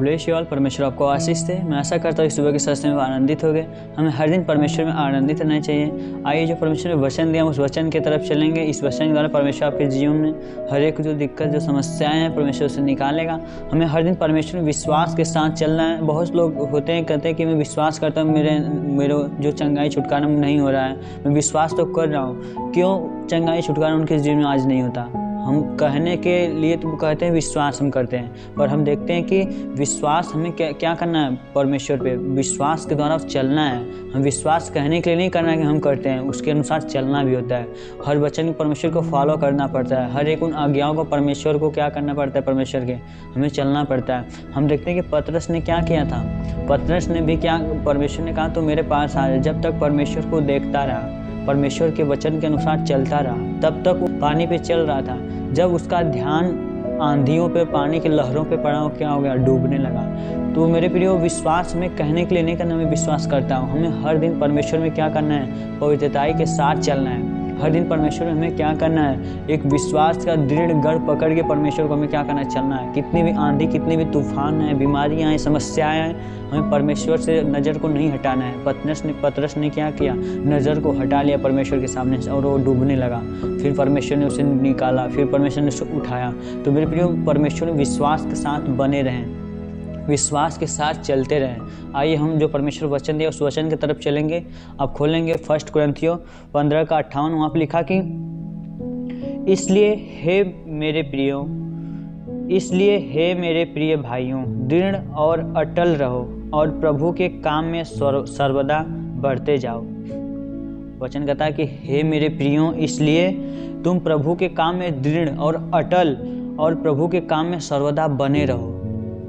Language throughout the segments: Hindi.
Bless you all. परमेश्वर आपको आशीष दे। मैं आशा करता हूँ कि सुबह के सत्संग में आनंदित हो गए। हमें हर दिन परमेश्वर में आनंदित रहना चाहिए। आइए जो परमेश्वर ने वचन दिया उस वचन की तरफ चलेंगे। इस वचन के द्वारा परमेश्वर आपके जीवन में हर एक जो दिक्कत जो समस्याएं हैं परमेश्वर उसे निकालेगा। हमें हर दिन परमेश्वर में विश्वास के साथ चलना है। बहुत लोग होते हैं कहते हैं कि मैं विश्वास करता हूँ मेरे जो चंगाई छुटकारा नहीं हो रहा है। मैं विश्वास तो कर रहा हूँ, क्यों चंगाई छुटकारा उनके जीवन में आज नहीं होता। हम कहने के लिए तो कहते हैं विश्वास हम करते हैं, पर हम देखते हैं कि विश्वास हमें क्या करना है, परमेश्वर पे विश्वास के द्वारा चलना है। हम विश्वास कहने के लिए नहीं करना है कि हम करते हैं, उसके अनुसार चलना भी होता है। हर वचन परमेश्वर को फॉलो करना पड़ता है। हर एक उन आज्ञाओं को परमेश्वर को क्या करना पड़ता है, परमेश्वर के हमें चलना पड़ता है। हम देखते हैं कि पतरस ने क्या किया था। पतरस ने भी क्या, परमेश्वर ने कहा तो मेरे पास आ जाए। जब तक परमेश्वर को देखता रहा, परमेश्वर के वचन के अनुसार चलता रहा, तब तक वो पानी पे चल रहा था। जब उसका ध्यान आंधियों पे, पानी की लहरों पे पड़ा, हो क्या हो गया, डूबने लगा। तो मेरे प्रियो, विश्वास में कहने के लिए नहीं करना, मैं विश्वास करता हूँ। हमें हर दिन परमेश्वर में क्या करना है, पवित्रताई के साथ चलना है। हर दिन परमेश्वर में हमें क्या करना है, एक विश्वास का दृढ़ गढ़ पकड़ के परमेश्वर को हमें क्या करना है, चलना है। कितनी भी आंधी, कितनी भी तूफान है, बीमारियां हैं, समस्याएं हैं, हमें परमेश्वर से नज़र को नहीं हटाना है। पतरस ने क्या किया, नज़र को हटा लिया परमेश्वर के सामने से और वो डूबने लगा। फिर परमेश्वर ने उसे निकाला, फिर परमेश्वर ने उसे उठाया। तो मेरे प्रियो, परमेश्वर में विश्वास के साथ बने रहें, विश्वास के साथ चलते रहें। आइए हम जो परमेश्वर वचन दिया उस वचन की तरफ चलेंगे। आप खोलेंगे 1 कुरिन्थियों 15:58। वहाँ पर लिखा कि इसलिए हे मेरे प्रिय भाइयों, दृढ़ और अटल रहो और प्रभु के काम में सर्वदा बढ़ते जाओ। वचन कहता है कि हे मेरे प्रियो, इसलिए तुम प्रभु के काम में दृढ़ और अटल और प्रभु के काम में सर्वदा बने रहो।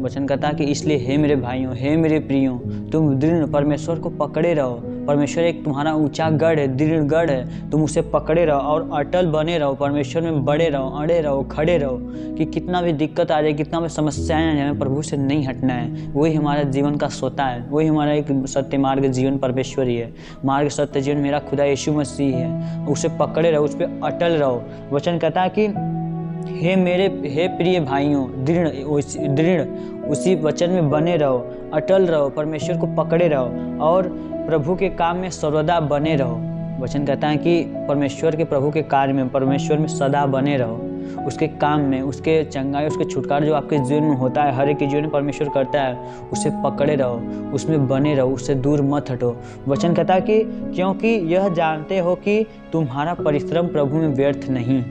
वचन कहता है कि इसलिए हे मेरे भाइयों, हे मेरे प्रियो, तुम दृढ़ परमेश्वर को पकड़े रहो। परमेश्वर एक तुम्हारा ऊंचा गढ़ है, दृढ़ गढ़ है, तुम उसे पकड़े रहो और अटल बने रहो। परमेश्वर में बड़े रहो, अड़े रहो, खड़े रहो कि कितना भी दिक्कत आ जाए, कितना भी समस्याएं आ जाए, प्रभु से नहीं हटना है। वही हमारा जीवन का सोता है, वही हमारा एक सत्य मार्ग जीवन परमेश्वर ही है। मार्ग सत्य जीवन मेरा खुदा यीशु मसीह है। उसे पकड़े रहो, उस पर अटल रहो। वचन कहता है कि हे प्रिय भाइयों, दृढ़ उसी वचन में बने रहो, अटल रहो, परमेश्वर को पकड़े रहो और प्रभु के काम में सर्वदा बने रहो। वचन कहता है कि परमेश्वर के, प्रभु के कार्य में, परमेश्वर में सदा बने रहो। उसके काम में, उसके चंगाई, उसके छुटकारा जो आपके जीवन में होता है, हर एक के जीवन में परमेश्वर करता है, उसे पकड़े रहो, उसमें बने रहो, उससे दूर मत हटो। वचन कहता है कि क्योंकि यह जानते हो कि तुम्हारा परिश्रम प्रभु में व्यर्थ नहीं।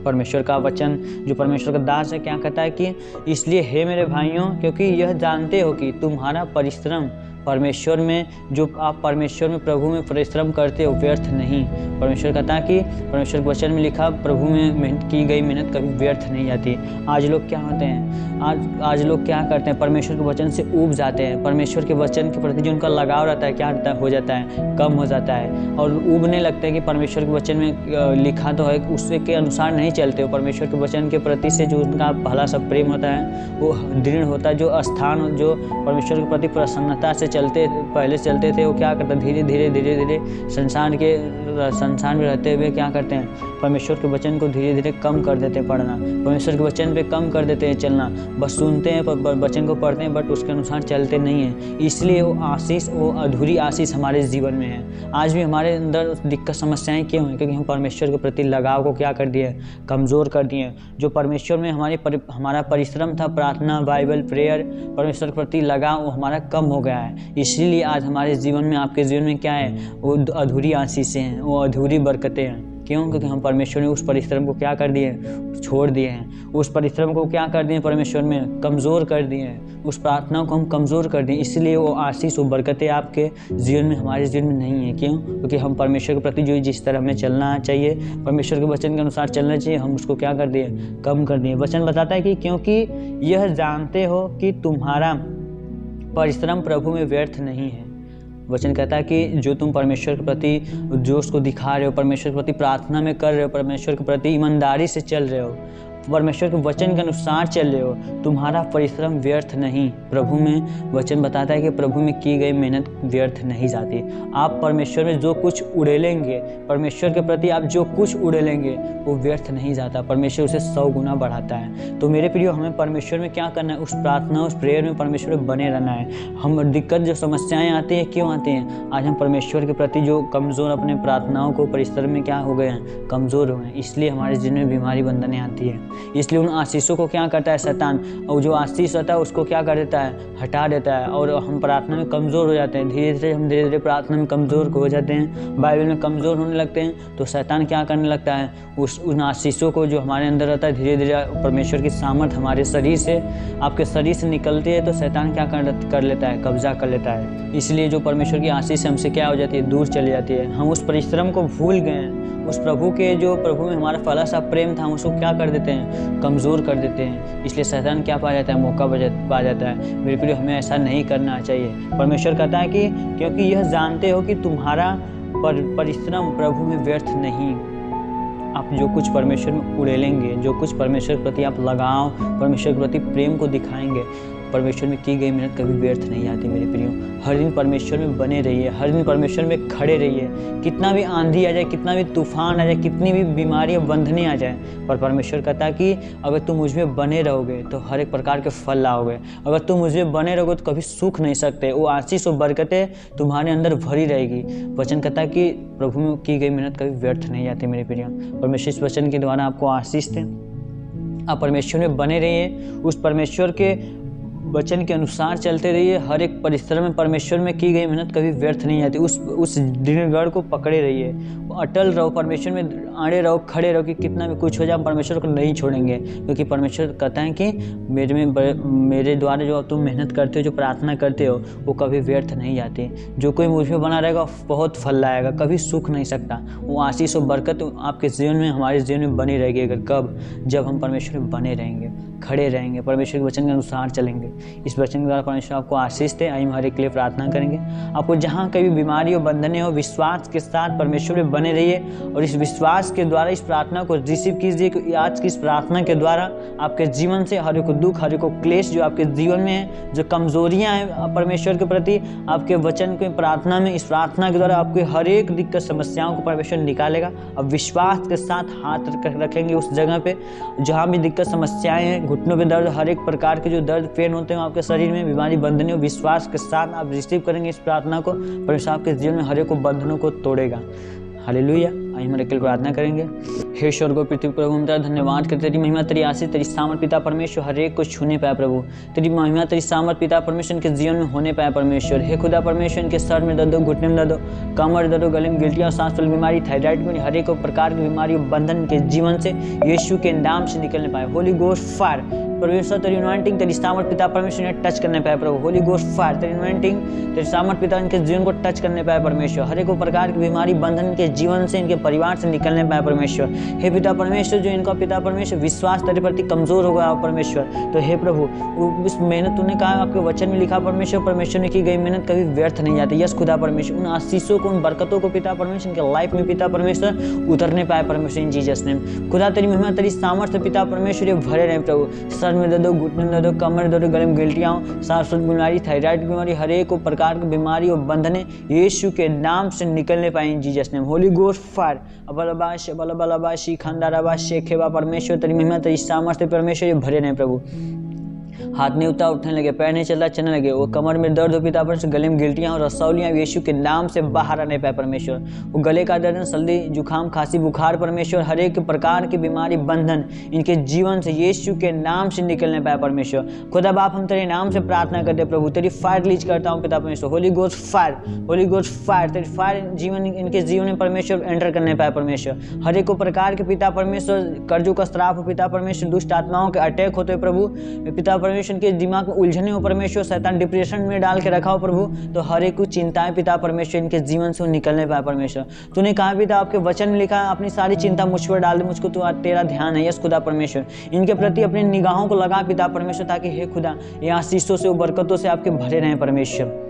परमेश्वर का वचन जो परमेश्वर का दास है क्या कहता है कि इसलिए हे मेरे भाइयों, क्योंकि यह जानते हो कि तुम्हारा परिश्रम परमेश्वर में, जो आप परमेश्वर में, प्रभु में परिश्रम करते हो, व्यर्थ नहीं। परमेश्वर कहता है कि परमेश्वर के वचन में लिखा, प्रभु में की गई मेहनत कभी व्यर्थ नहीं जाती। आज लोग क्या होते हैं, आज लोग क्या करते हैं, परमेश्वर के वचन से ऊब जाते हैं। परमेश्वर के वचन के प्रति जो उनका लगाव रहता है क्या हो जाता है, कम हो जाता है और ऊबने लगते हैं कि परमेश्वर के वचन में लिखा तो है, उसके के अनुसार नहीं चलते हो। परमेश्वर के वचन के प्रति से जो उनका भला सा प्रेम होता है वो दृढ़ होता है। जो स्थान, जो परमेश्वर के प्रति प्रसन्नता से पहले चलते थे, वो क्या करते हैं, धीरे धीरे संसार में रहते हुए क्या करते हैं, परमेश्वर के वचन को धीरे धीरे कम कर देते हैं पढ़ना, परमेश्वर के वचन पे कम कर देते हैं चलना। बस सुनते हैं, वचन को पढ़ते हैं, बट उसके अनुसार चलते नहीं हैं। इसलिए वो अधूरी आशीष हमारे जीवन में है। आज भी हमारे अंदर दिक्कत समस्याएं क्यों हैं, क्योंकि हम परमेश्वर के प्रति लगाव को क्या कर दिए, कमज़ोर कर दिए। जो परमेश्वर में हमारा परिश्रम था, प्रार्थना, बाइबल, प्रेयर, परमेश्वर के प्रति लगाव, वो हमारा कम हो गया है। इसीलिए आज हमारे जीवन में, आपके जीवन में क्या है, वो अधूरी आशीषें हैं, वो अधूरी बरकतें हैं। क्यों? क्योंकि हम परमेश्वर ने उस परिश्रम को क्या कर दिए, छोड़ दिए हैं। उस परिश्रम को क्या कर दिए, परमेश्वर में कमज़ोर कर दिए हैं। उस प्रार्थना को हम कमज़ोर कर दिए। इसलिए वो आशीष, वो बरकतें आपके जीवन में, हमारे जीवन में नहीं है। क्यों? क्योंकि हम परमेश्वर के प्रति जो जिस तरह हमें चलना चाहिए, परमेश्वर के वचन के अनुसार चलना चाहिए, हम उसको क्या कर दिए, कम कर दिए। वचन बताता है कि क्योंकि यह जानते हो कि तुम्हारा परिश्रम प्रभु में व्यर्थ नहीं है। वचन कहता है कि जो तुम परमेश्वर के प्रति जो उसको दिखा रहे हो, परमेश्वर के प्रति प्रार्थना में कर रहे हो, परमेश्वर के प्रति ईमानदारी से चल रहे हो, परमेश्वर के वचन के अनुसार चल रहे हो, तुम्हारा परिश्रम व्यर्थ नहीं। प्रभु में वचन बताता है कि प्रभु में की गई मेहनत व्यर्थ नहीं जाती। आप परमेश्वर में जो कुछ उड़ेलेंगे, परमेश्वर के प्रति आप जो कुछ उड़ेलेंगे वो व्यर्थ नहीं जाता, परमेश्वर उसे 100 गुना बढ़ाता है। तो मेरे प्रियो, हमें परमेश्वर में क्या करना है? उस प्रार्थना, उस प्रेयर में परमेश्वर में बने रहना है। हम दिक्कत, जो समस्याएं आती हैं, क्यों आती हैं? आज हम परमेश्वर के प्रति जो कमज़ोर, अपने प्रार्थनाओं को, परिश्रम में क्या हो गए हैं? कमज़ोर हो गए हैं। इसलिए हमारे जीवन में बीमारी बंधने आती है। इसलिए उन आशीषों को क्या करता है शैतान? और जो आशीष होता है उसको क्या कर देता है? हटा देता है। और हम प्रार्थना में कमज़ोर हो जाते हैं। धीरे धीरे प्रार्थना में कमज़ोर हो जाते हैं, बाइबल में कमज़ोर होने लगते हैं। तो शैतान क्या करने लगता है? उन आशीषों को जो हमारे अंदर रहता है, धीरे धीरे परमेश्वर की सामर्थ हमारे शरीर से, आपके शरीर से निकलती है, तो शैतान क्या कर लेता है? कब्जा कर लेता है। इसलिए जो परमेश्वर की आशीष हमसे क्या हो जाती है? दूर चली जाती है। हम उस परिश्रम को भूल गए हैं। उस प्रभु में हमारा फला सा प्रेम था, हम उसको क्या कर देते हैं? कमज़ोर कर देते हैं। इसलिए शैतान क्या पा जाता है? मौका पा जाता है। मेरे प्रिय, हमें ऐसा नहीं करना चाहिए। परमेश्वर कहता है कि क्योंकि यह जानते हो कि तुम्हारा परिश्रम प्रभु में व्यर्थ नहीं। आप जो कुछ परमेश्वर में उड़ेलेंगे, जो कुछ परमेश्वर के प्रति आप लगाव, परमेश्वर के प्रति प्रेम को दिखाएंगे, परमेश्वर में की गई मेहनत कभी व्यर्थ नहीं आती। मेरे प्रियो, हर दिन परमेश्वर में बने रहिए, हर दिन परमेश्वर में खड़े रहिए। कितना भी आंधी आ जाए, कितना भी तूफान आ जाए, कितनी भी बीमारियां बंधने आ जाए, पर परमेश्वर कहता है कि अगर तुम मुझ में बने रहोगे तो हर एक प्रकार के फल लाओगे। अगर तुम मुझ में बने रहोगे तो कभी सूख नहीं सकते। वो आशीष और बरकतें तुम्हारे अंदर भरी रहेगी। वचन कहता है कि प्रभु में की गई मेहनत कभी व्यर्थ नहीं आती। मेरे प्रियो, परमेश्वर इस वचन के द्वारा आपको आशीष दें। आप परमेश्वर में बने रहिए, उस परमेश्वर के वचन के अनुसार चलते रहिए। हर एक परिश्रम में परमेश्वर में की गई मेहनत कभी व्यर्थ नहीं आती। उस दृढ़ को पकड़े रहिए, अटल रहो, परमेश्वर में अड़े रहो, खड़े रहो कि कितना भी कुछ हो जाए, परमेश्वर को नहीं छोड़ेंगे। क्योंकि परमेश्वर कहता है कि मेरे द्वारा जो तुम मेहनत करते हो, जो प्रार्थना करते हो, वो कभी व्यर्थ नहीं जाती। जो कोई मुझ में बना रहेगा बहुत फल लाएगा, कभी सूख नहीं सकता। वो आशीष और बरकत आपके जीवन में, हमारे जीवन में बनी रहेगी। अगर कब? जब हम परमेश्वर में बने रहेंगे, खड़े रहेंगे, परमेश्वर के वचन के अनुसार चलेंगे। इस वचन के द्वारा परमेश्वर आपको आशीष दे। आइए हम हर एक के लिए प्रार्थना करेंगे। आपको जहाँ कभी बीमारी हो, बंधने हो, विश्वास के साथ परमेश्वर में बने रहिए और इस विश्वास के द्वारा इस प्रार्थना को रिसीव कीजिए। कि आज की इस प्रार्थना के द्वारा आपके जीवन से हर एक दुख, हर एक क्लेश जो आपके जीवन में है, जो कमजोरियां हैं परमेश्वर के प्रति, आपके वचन की प्रार्थना में, इस प्रार्थना के द्वारा आपके हर एक दिक्कत, समस्याओं को परमेश्वर निकालेगा। अब विश्वास के साथ हाथ रखेंगे उस जगह पे जहाँ भी दिक्कत, समस्याएं हैं, घुटनों पे दर्द, हर एक प्रकार के जो दर्द, पेन होते हैं आपके शरीर में, बीमारी बंधने हो, विश्वास के साथ आप रिसीव करेंगे इस प्रार्थना को, परमेश्वर आपके जीवन में हर एक बंधनों को तोड़ेगा। हालेलुया। आइए हम अकेले प्रार्थना करेंगे। हे स्वर्ग और पृथ्वी प्रभु, हम तेरा धन्यवाद करते, तेरी महिमा, तेरी आशीष, तेरी सामर्थ पिता परमेश्वर हर एक को छूने पाए प्रभु। तेरी महिमा, तेरी सामर्थ पिता परमेश्वर के जीवन में होने पाए परमेश्वर। हे खुदा परमेश्वर, इनके सर में दर्द हो, घुटने में दर्द हो, कमर दर्द हो, गले में गिल्टियाँ, सांस फूल बीमारी, थायराइड की हर एक प्रकार की बीमारी बंधन के जीवन से यीशु के नाम से निकलने पाए। होली गोस्ट फायर परमेश्वर, तेरी अनॉइंटिंग, तेरी सामर्थ पिता परमेश्वर ने टच करने पाए प्रभु। होली गोस्ट फायर, तेरी अनॉइंटिंग, तेरी सामर्थ पिता इनके जीवन को टच करने पाए परमेश्वर। हर एक प्रकार की बीमारी बंधन के जीवन से, इनके परिवार से निकलने पाए परमेश्वर। हे पिता परमेश्वर, जो इनका पिता परमेश्वर विश्वास तेरे प्रति कमजोर हो गया परमेश्वर, तो हे प्रभु इस मेहनत तूने कहा, आपके वचन में लिखा परमेश्वर, परमेश्वर ने की गई मेहनत कभी व्यर्थ नहीं जाती। यस खुदा परमेश्वर, उन आशीषों को, उन बरकतों को पिता परमेश्वर इनके लाइफ में पिता परमेश्वर उतरने पाए परमेश्वर, इन जीसस नेम। खुदा तेरी महिमा, तेरी सामर्थ्य पिता परमेश्वर ये भरे रहे प्रभु। सर में दर्द हो, घुटने में दर्द हो, कमर दर्द हो, गले में गिल्टियाँ हो, सांस फूल बीमारी, थायराइड की बीमारी, हर एक प्रकार की बीमारी और बंधने यीशु के नाम से निकलने पाए in Jesus name. Holy ghost fire अबलबाश बलबलबाशी खंडाराबाश शेखेबा परमेश्वर, तेरी महिमा, तेरी सामर्थ्य परमेश्वर ये भरे रहे प्रभु। हाथ नहीं उठा, उठने लगे, पैर नहीं चलता, चलने लगे, वो कमर में दर्द हो पिता परमेश्वर, गले में गिल्टियाँ और रसौलियाँ यीशु के नाम से बाहर आने पाए परमेश्वर। वो गले का दर्द, सर्दी, जुकाम, खांसी, बुखार परमेश्वर, हर एक प्रकार की बीमारी बंधन इनके जीवन से यीशु के नाम से निकलने पाए परमेश्वर। खुदा बाप, हम तेरे नाम से प्रार्थना करते प्रभु, तेरी फायर रिलीज करता हूँ पिता परमेश्वर। Holi ghost fire, Holi ghost fire, तेरी फायर जीवन, इनके जीवन में परमेश्वर एंटर करने पाए परमेश्वर। हर एक प्रकार के पिता परमेश्वर कर्जों का श्राप हो पिता परमेश्वर, दुष्ट आत्माओं के अटैक होते प्रभु पिता परमेश्वर के दिमाग में उलझने हो परमेश्वर, शैतान डिप्रेशन में डाल के रखा हो प्रभु, तो हर एक कुछ चिंताएं पिता परमेश्वर इनके जीवन से निकलने पाए परमेश्वर। तूने कहा पिता, आपके वचन में लिखा, अपनी सारी चिंता मुझ पर डाल दे, मुझको तो तेरा ध्यान है। यस खुदा परमेश्वर, इनके प्रति अपनी निगाहों को लगा पिता परमेश्वर, ताकि हे खुदा ये आशीषों से, बरकतों से आपके भरे रहें परमेश्वर।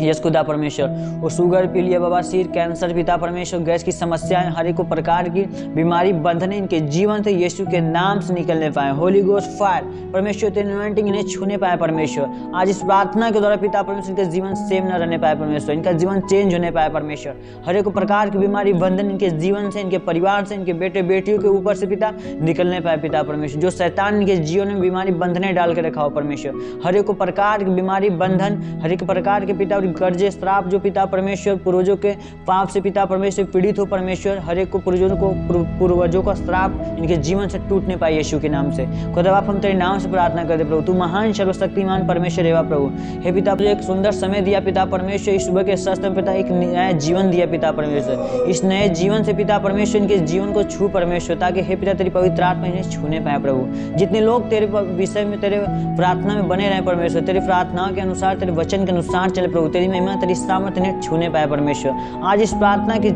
यस खुदा परमेश्वर, वो शुगर पी लिया बाबा, सिर कैंसर पिता परमेश्वर, गैस की समस्याएं, हर एक प्रकार की बीमारी बंधने इनके जीवन से यीशु के नाम से निकलने पाए। होली गोस्ट फायर परमेश्वर, तेरी अनॉइंटिंग इन्हें छूने पाए परमेश्वर। आज इस प्रार्थना के द्वारा पिता परमेश्वर इनके जीवन सेम न रहने पाए परमेश्वर, इनका जीवन चेंज होने पाए परमेश्वर। हर एक प्रकार की बीमारी बंधन इनके जीवन से, इनके परिवार से, इनके बेटे बेटियों के ऊपर से पिता निकलने पाए पिता परमेश्वर। जो शैतान इनके जीवन में बीमारी बंधने डाल के रखा हो परमेश्वर, हर एक प्रकार की बीमारी बंधन, हर एक प्रकार के पिता कर्जे श्राप जो पिता परमेश्वर पूर्वजों के पाप से पिता परमेश्वर पीड़ित हो परमेश्वर, हर एक को पूर्वजों का श्राप इनके जीवन से टूटने पाए यीशु के नाम से। खुदा बाप हम तेरे नाम से प्रार्थना करते प्रभु, तू महान सर्वशक्तिमान परमेश्वर है प्रभु। हे पिता एक सुंदर समय दिया पिता परमेश्वर, इस सुबह के शस्त्र में पिता एक नया जीवन दिया पिता परमेश्वर। इस नए जीवन से पिता परमेश्वर इनके जीवन को छू परमेश्वर, ताकि हे पिता तेरी पवित्र आत्मा इन्हें छूने पाए प्रभु। जितने लोग तेरे विषय में तेरे प्रार्थना में बने रहे परमेश्वर, तेरी प्रार्थनाओं के अनुसार, तेरे वचन के अनुसार चले प्रभु, तेरी महिमा तेरी सामर्थ इन्हें छूने पाए परमेश्वर। आज इस प्रार्थना की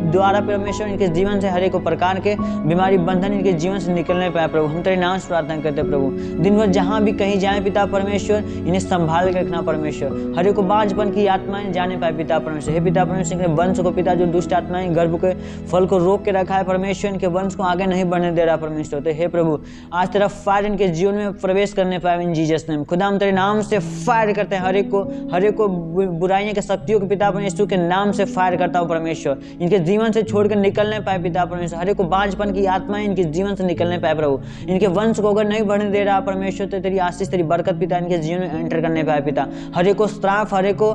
द्वारा परमेश्वर इनके जीवन से हर एक प्रकार के बीमारी बंधन इनके जीवन से निकलने पाए प्रभु। हम तेरे नाम से प्रार्थना करते प्रभु, दिन भर जहाँ भी कहीं जाए पिता परमेश्वर इन्हें संभाल के रखना परमेश्वर। हर एक को बांझपन की आत्माएं जाने पाए पिता परमेश्वर। हे पिता परमेश्वर इनके वंश को पिता जो दुष्ट आत्माएं गर्भ के फल को रोक के रखा है परमेश्वर, इनके वंश को आगे नहीं बढ़ने दे रहा परमेश्वर। तो हे प्रभु आज तेरा फायर इनके जीवन में प्रवेश करने पाए इन जीसस नेम। खुदा हम तेरे नाम से फायर करते हैं, हर एक को बुराइयों के शक्तियों के पिता परमेश्वर के नाम से फायर करता हूँ परमेश्वर। इनके जीवन से छोड़कर निकलने पाए पिता परमेश्वर, हर एक को बांझपन की आत्माएं इनके जीवन से निकलने पाए प्रभु। इनके वंश को अगर नहीं बढ़ने दे रहा परमेश्वर, तो तेरी आशीष तेरी बरकत पिता इनके जीवन में एंटर करने पाए पिता। हर एक को श्राप, हर एक को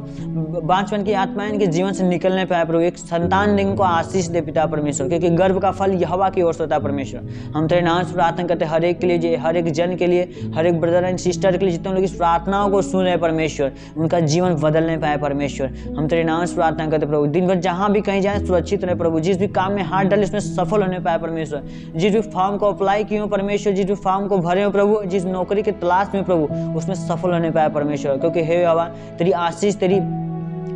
बांझपन की आत्माएं इनके जीवन से निकलने पाए प्रभु। एक संतान दिन को आशीष दे पिता परमेश्वर, क्योंकि गर्भ का फल यहोवा की ओर से होता है परमेश्वर। हम तेरे नाम से प्रार्थना करते हर एक के लिए, हर एक जन के लिए, हर एक ब्रदर एंड सिस्टर के लिए, जितने लोग इस प्रार्थनाओं को सुन रहे परमेश्वर, उनका जीवन बदलने पाए परमेश्वर। हम तेरे नाम से प्रार्थना करते प्रभु, दिन भर जहाँ भी कहीं जाए सुरक्षित रहे प्रभु। जिस भी काम में हाथ डाले उसमें सफल होने पाए परमेश्वर। जिस भी फॉर्म को अप्लाई किए हो परमेश्वर, जिस भी फॉर्म को भरे हो प्रभु, जिस नौकरी की तलाश में प्रभु, उसमें सफल होने पाए परमेश्वर। क्योंकि हे यहोवा तेरी आशीष तेरी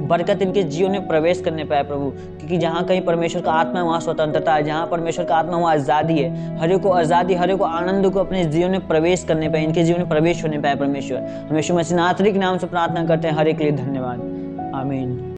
बरकत इनके जीवन में प्रवेश करने पाए प्रभु। क्योंकि जहाँ कहीं परमेश्वर का आत्मा है वहाँ स्वतंत्रता है, जहाँ परमेश्वर का आत्मा वहाँ आज़ादी है। हर एक को आज़ादी, हर एक को आनंद को अपने जीवन में प्रवेश करने पाए, इनके जीवन में प्रवेश होने पाए परमेश्वर। हम यीशु मसीह नासरी के नाम से प्रार्थना करते हैं, हर एक के लिए धन्यवाद, आमीन।